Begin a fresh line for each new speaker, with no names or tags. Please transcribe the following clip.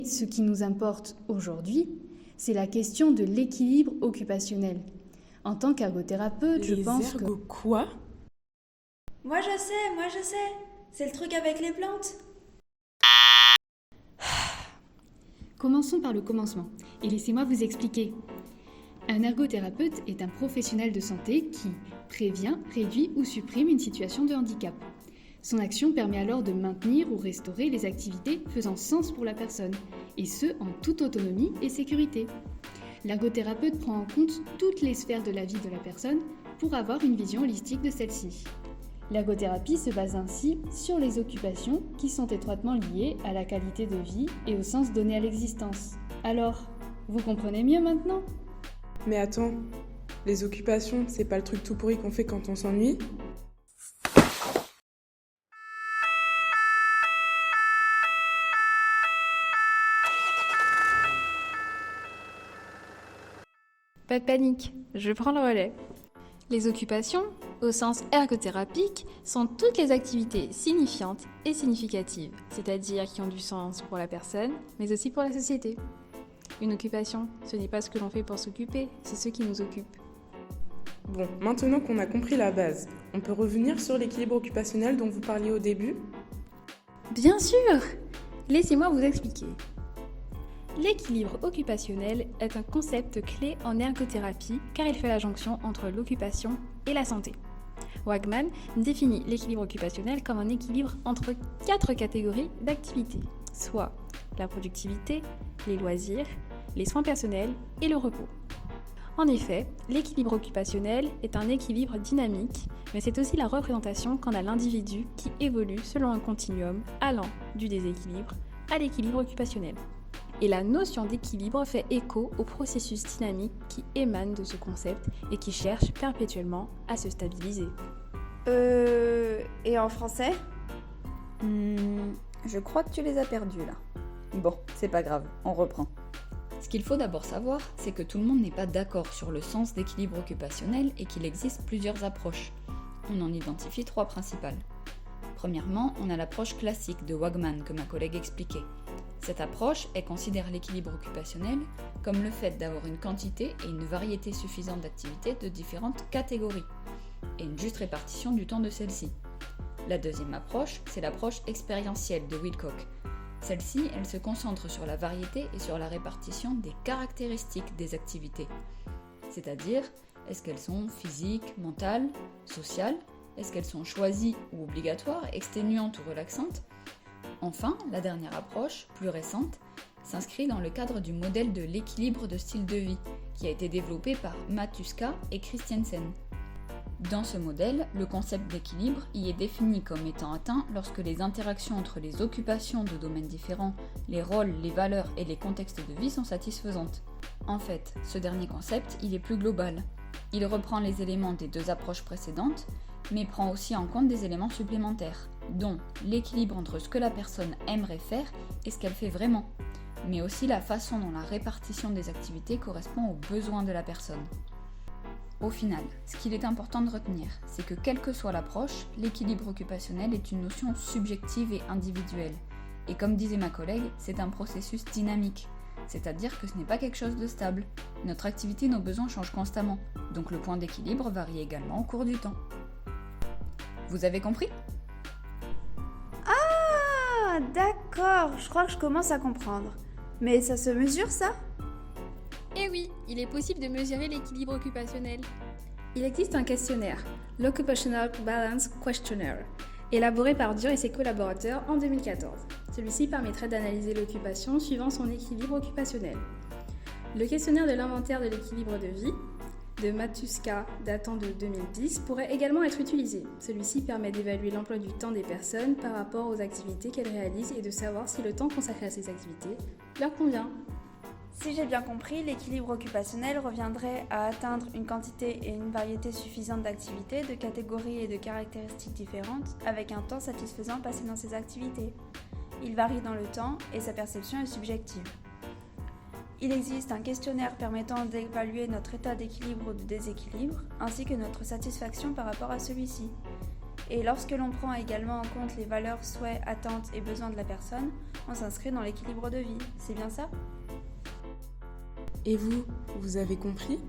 ce qui nous importe aujourd'hui, c'est la question de l'équilibre occupationnel. En tant qu'ergothérapeute, je pense que...
Quoi?
Moi je sais. C'est le truc avec les plantes.
Commençons par le commencement, et laissez-moi vous expliquer. Un ergothérapeute est un professionnel de santé qui prévient, réduit ou supprime une situation de handicap. Son action permet alors de maintenir ou restaurer les activités faisant sens pour la personne, et ce, en toute autonomie et sécurité. L'ergothérapeute prend en compte toutes les sphères de la vie de la personne pour avoir une vision holistique de celle-ci. L'ergothérapie se base ainsi sur les occupations qui sont étroitement liées à la qualité de vie et au sens donné à l'existence. Alors, vous comprenez mieux maintenant ?
Mais attends, les occupations, c'est pas le truc tout pourri qu'on fait quand on s'ennuie?
Pas de panique, je prends le relais. Les occupations, au sens ergothérapique, sont toutes les activités signifiantes et significatives, c'est-à-dire qui ont du sens pour la personne, mais aussi pour la société. Une occupation, ce n'est pas ce que l'on fait pour s'occuper, c'est ce qui nous occupe.
Bon, maintenant qu'on a compris la base, on peut revenir sur l'équilibre occupationnel dont vous parliez au début?
Bien sûr! Laissez-moi vous expliquer. L'équilibre occupationnel est un concept clé en ergothérapie car il fait la jonction entre l'occupation et la santé. Wagman définit l'équilibre occupationnel comme un équilibre entre 4 catégories d'activités, soit la productivité, les loisirs, les soins personnels et le repos. En effet, l'équilibre occupationnel est un équilibre dynamique, mais c'est aussi la représentation qu'en a l'individu qui évolue selon un continuum allant du déséquilibre à l'équilibre occupationnel. Et la notion d'équilibre fait écho au processus dynamique qui émane de ce concept et qui cherche perpétuellement à se stabiliser.
Et en français?
Je crois que tu les as perdus là. Bon, c'est pas grave, on reprend. Ce qu'il faut d'abord savoir, c'est que tout le monde n'est pas d'accord sur le sens d'équilibre occupationnel et qu'il existe plusieurs approches. On en identifie 3 principales. Premièrement, on a l'approche classique de Wagman que ma collègue expliquait. Cette approche, elle considère l'équilibre occupationnel comme le fait d'avoir une quantité et une variété suffisante d'activités de différentes catégories, et une juste répartition du temps de celles-ci. La deuxième approche, c'est l'approche expérientielle de Wilcock. Celle-ci, elle se concentre sur la variété et sur la répartition des caractéristiques des activités. C'est-à-dire, est-ce qu'elles sont physiques, mentales, sociales? Est-ce qu'elles sont choisies ou obligatoires, exténuantes ou relaxantes? Enfin, la dernière approche, plus récente, s'inscrit dans le cadre du modèle de l'équilibre de style de vie, qui a été développé par Matuszka et Christiansen. Dans ce modèle, le concept d'équilibre y est défini comme étant atteint lorsque les interactions entre les occupations de domaines différents, les rôles, les valeurs et les contextes de vie sont satisfaisantes. En fait, ce dernier concept, il est plus global. Il reprend les éléments des 2 approches précédentes, mais prend aussi en compte des éléments supplémentaires, dont l'équilibre entre ce que la personne aimerait faire et ce qu'elle fait vraiment, mais aussi la façon dont la répartition des activités correspond aux besoins de la personne. Au final, ce qu'il est important de retenir, c'est que quelle que soit l'approche, l'équilibre occupationnel est une notion subjective et individuelle. Et comme disait ma collègue, c'est un processus dynamique, c'est-à-dire que ce n'est pas quelque chose de stable. Notre activité et nos besoins changent constamment, donc le point d'équilibre varie également au cours du temps. Vous avez compris ?
Ah, d'accord, je crois que je commence à comprendre. Mais ça se mesure ça?
Eh oui, il est possible de mesurer l'équilibre occupationnel. Il existe un questionnaire, l'Occupational Balance Questionnaire, élaboré par Dur et ses collaborateurs en 2014. Celui-ci permettrait d'analyser l'occupation suivant son équilibre occupationnel. Le questionnaire de l'inventaire de l'équilibre de vie, de Matuszka datant de 2010, pourrait également être utilisé. Celui-ci permet d'évaluer l'emploi du temps des personnes par rapport aux activités qu'elles réalisent et de savoir si le temps consacré à ces activités leur convient.
Si j'ai bien compris, l'équilibre occupationnel reviendrait à atteindre une quantité et une variété suffisante d'activités, de catégories et de caractéristiques différentes, avec un temps satisfaisant passé dans ces activités. Il varie dans le temps et sa perception est subjective. Il existe un questionnaire permettant d'évaluer notre état d'équilibre ou de déséquilibre, ainsi que notre satisfaction par rapport à celui-ci. Et lorsque l'on prend également en compte les valeurs, souhaits, attentes et besoins de la personne, on s'inscrit dans l'équilibre de vie. C'est bien ça ?
Et vous, vous avez compris ?